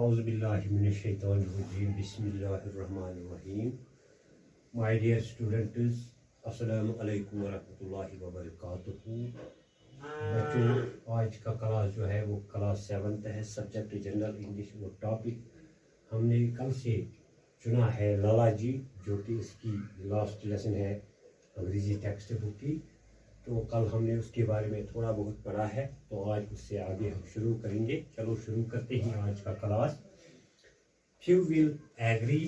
Auzu billahi mineşşeytanirracim. Bismillahirrahmanirrahim. My dear students, Assalamu alaikum warahmatullahi wabarakatuh. बच्चों, आज का class जो है वो क्लास 7 है, सब्जेक्ट जनरल इंग्लिश। वो टॉपिक हमने कल से चुना है लाला जी, जो कि इसकी लास्ट लेसन है अंग्रेजी टेक्स्ट बुक की। तो कल हमने उसके बारे में थोड़ा बहुत पढ़ा है, तो आज उससे आगे हम शुरू करेंगे। चलो शुरू करते हैं आज का class. Few will agree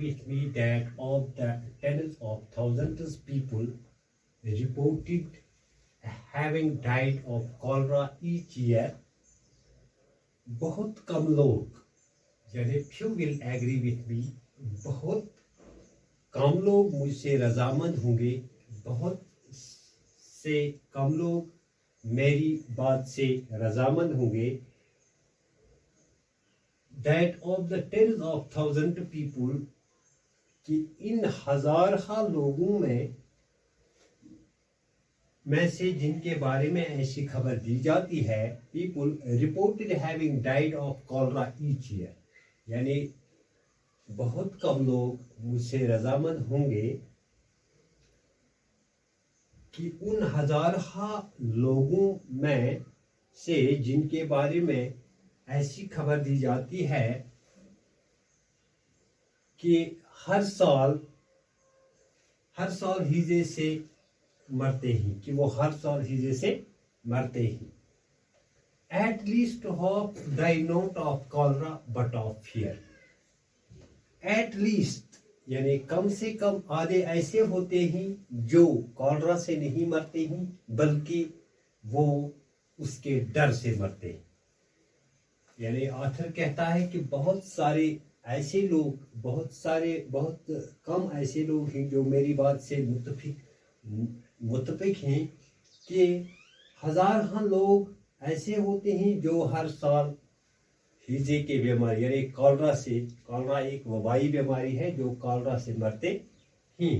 with me that of the tens of thousands people reported having died of cholera each year, बहुत कम लोग, यानी few will agree with me, बहुत कम लोग मुझसे रजामंद होंगे, बहुत से कम लोग मेरी बात से रजामंद होंगे। That of the tens of thousand people, कि इन हजार लोगों में से जिनके बारे में ऐसी खबर दी जाती है, people reported having died of cholera each year, यानी बहुत कम लोग मुझसे रजामंद होंगे कि उन हजार लोगों में से जिनके बारे में ऐसी खबर दी जाती है कि हर साल हीजे से मरते ही, कि वो हर साल हीजे से मरते ही। At least hope die not of cholera but of fear. At least यानी कम से कम आधे ऐसे होते हैं जो कॉलरा से नहीं मरते हैं, बल्कि वो उसके डर से मरते हैं। यानी ऑथर कहता है कि बहुत सारे ऐसे लोग, बहुत कम ऐसे लोग हैं जो मेरी बात से मुत्तफिक हैं कि हजार लोग ऐसे होते हैं जो हर साल हीजे की बीमारी, यानी कॉलरा एक वबाई बीमारी है जो कॉलरा से मरते हैं।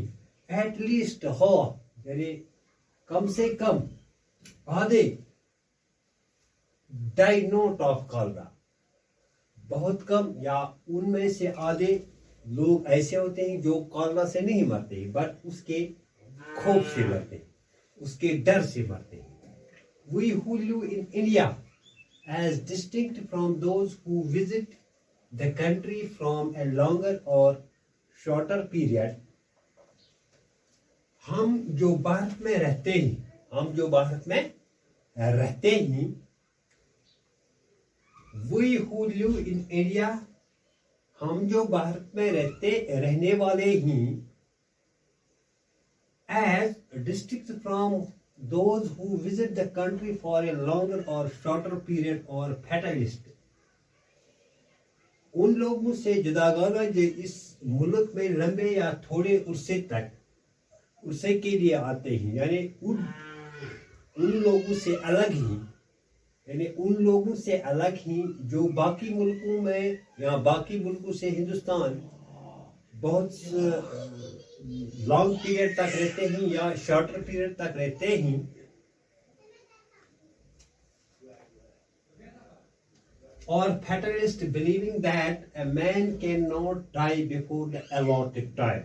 एट लीस्ट हो, यानी कम से कम आधे, डाई नॉट ऑफ कॉलरा, बहुत कम या उनमें से आधे लोग ऐसे होते हैं जो कॉलरा से नहीं मरते, बट उसके खौफ से मरते, उसके डर से मरते। We who live in India, as distinct from those who visit the country from a longer or shorter period, हम जो भारत में रहते हैं, we who live in India, हम जो भारत में रहने वाले हैं, as distinct from those who visit the country for a longer or shorter period or fatalist, उन लोगों से जुदागाना जो इस मुल्क में लंबे या थोड़े उर्से के लिए आते हैं, यानी उन लोगों से अलग ही, यानी उन लोगों से अलग ही जो बाकी मुल्कों में या बाकी मुल्कों से हिंदुस्तान बहुत लॉन्ग पीरियड तक रहते हैं या शॉर्टर पीरियड तक रहते हैं। और fatalist believing that a man can not die before the allotted time,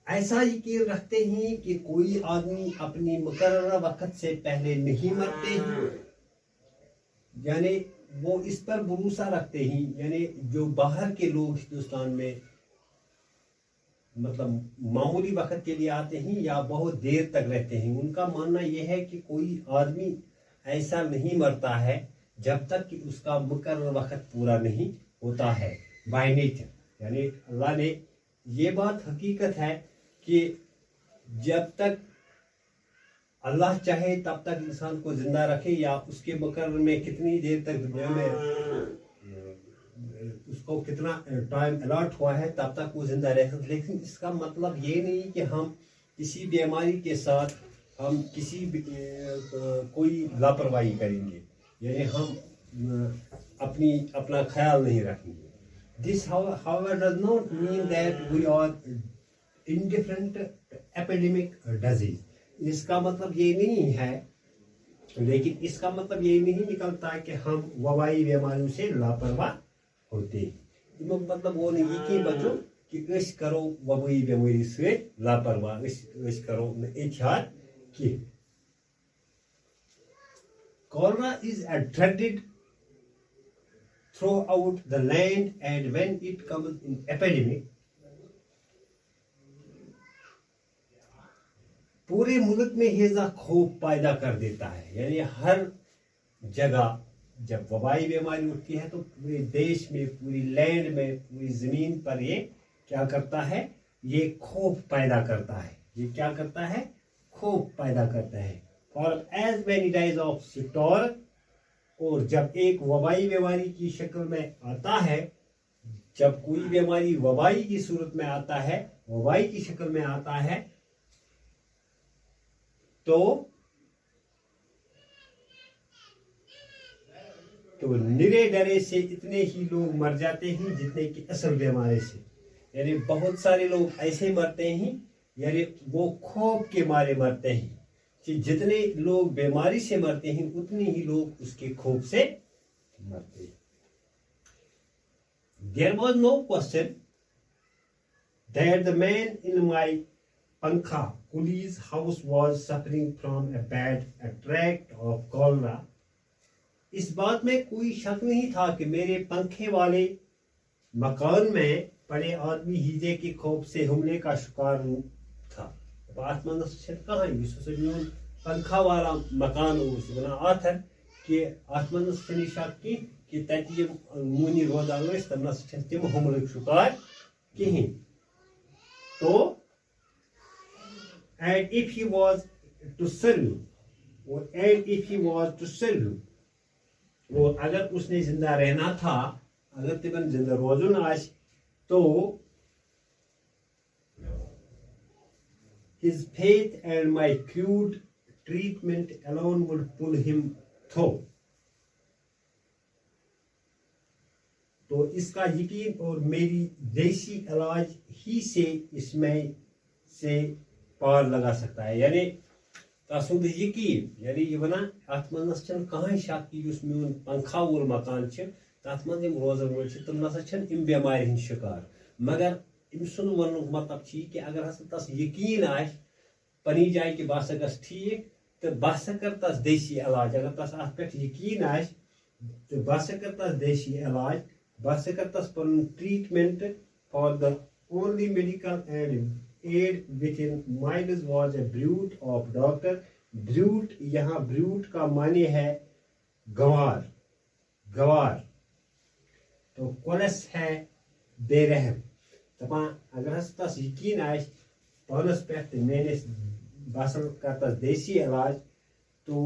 ऐसा यकीन रखते हैं कि कोई आदमी अपनी मुकर्रर वक्त से पहले नहीं मरते हैं, यानी वो इस पर भरोसा रखते हैं। यानी जो बाहर के लोग हिंदुस्तान में मतलब मामूली वक्त के लिए आते हैं या बहुत देर तक रहते हैं, उनका मानना यह है कि कोई आदमी ऐसा नहीं मरता है जब तक कि उसका मुकर्रर वक्त पूरा नहीं होता है बाय नेचर। यानी अल्लाह ने ये बात हकीकत है कि जब तक अल्लाह चाहे तब तक इंसान को जिंदा रखे, या उसके मुकर्रर में कितनी देर तक दुनिया में उसको कितना टाइम अलॉट हुआ है तब तक वो जिंदा रह सकते। लेकिन इसका मतलब ये नहीं कि हम किसी बीमारी के साथ हम कोई लापरवाही करेंगे, यानी हम अपना ख्याल नहीं रखेंगे। This however does not mean that we are indifferent to epidemic disease। इसका मतलब ये नहीं है लेकिन इसका मतलब ये नहीं निकलता कि हम वबाई बीमारियों से लापरवाह होते हैं। मतलब वो नहीं कि बच्चों कि अस करो वबाई बीमारी से लापरवाह, अस करो एहतियात कि cholera is a dreaded throughout the land, and when it comes in epidemic, पूरे मुल्क में हेजा खौफ पैदा कर देता है। यानी हर जगह जब वबाई बीमारी उठती है तो पूरे देश में, पूरी लैंड में, पूरी जमीन पर ये क्या करता है, ये खौफ पैदा करता है। ये क्या करता है, खौफ पैदा करता है। For as many dies of सिटोर, और जब एक वबाई बीमारी की शक्ल में आता है, जब कोई बीमारी वबाई की सूरत में आता है, वबाई की शक्ल में आता है, तो निरे डरे से इतने ही लोग मर जाते हैं जितने कि असल बीमारी से। यानी बहुत सारे लोग ऐसे मरते हैं, यानी वो खौफ के मारे मरते हैं कि जितने लोग बीमारी से मरते हैं उतने ही लोग उसके खौफ से मरते हैं। There was no question that the man in my Pankha Kuli's house was suffering from a bad attack of cholera. इस बात में कोई शक नहीं था कि मेरे पंखे वाले मकान में पड़े आदमी हीजे के खौफ से हमले का शिकार था। कहाँ मीन पंखा वाला मकान आथर कि आत्मन शक कि तत मूनी रोजान तमस तम हमल शिकार कहें। तो and if he was to serve you, and if he was to serve you, और अगर उसने जिंदा रहना था, अगर तिमन जिंदा रोजुन आज, तो his faith and my crude treatment alone would pull him through. तो इसका यकीन और मेरी देसी इलाज ही से इसमें से पार लगा सकता है। यानी तसुंद यकीन, यानी ये वना अत मनस कहीं शक कि मून पंखा वोल मकान तथ मज रोजन वो तम नसा इन बेमार हंद शिकार। मगर अम सुन वन मतलब कि अगर हसा तस यकीन आए पनी जाए कि बह गस ठीक, तो बह कर तस देसी इलाज, अगर तस अत पे यकीन आए तो बह कर तस देसी इलाज, बह कर तस पन treatment for the only medical and aid within miles was a brute of doctor. Brute, यहाँ ब्रूट का माने है गवार, गवार, तो कोलस है बेरहम। तपा अगर हस यकीन आए पानस पे मेनिस बसल कर देसी इलाज, तो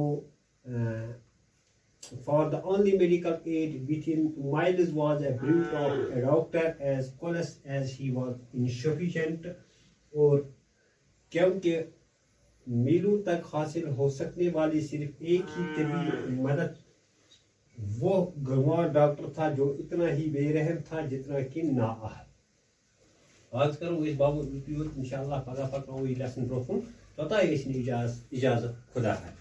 for the only medical aid within miles was a brute of a doctor, as close as he was insufficient, और क्योंकि मीलों तक हासिल हो सकने वाली सिर्फ एक ही तबी मदद वो गंवार डॉक्टर था जो इतना ही बेरहम था जितना कि नाअहल। आज करो इस बाबू इंशाअल्लाह पगा पकड़ो ये लेसन ब्रोफुन तोता इसने इजाजत खुदा है।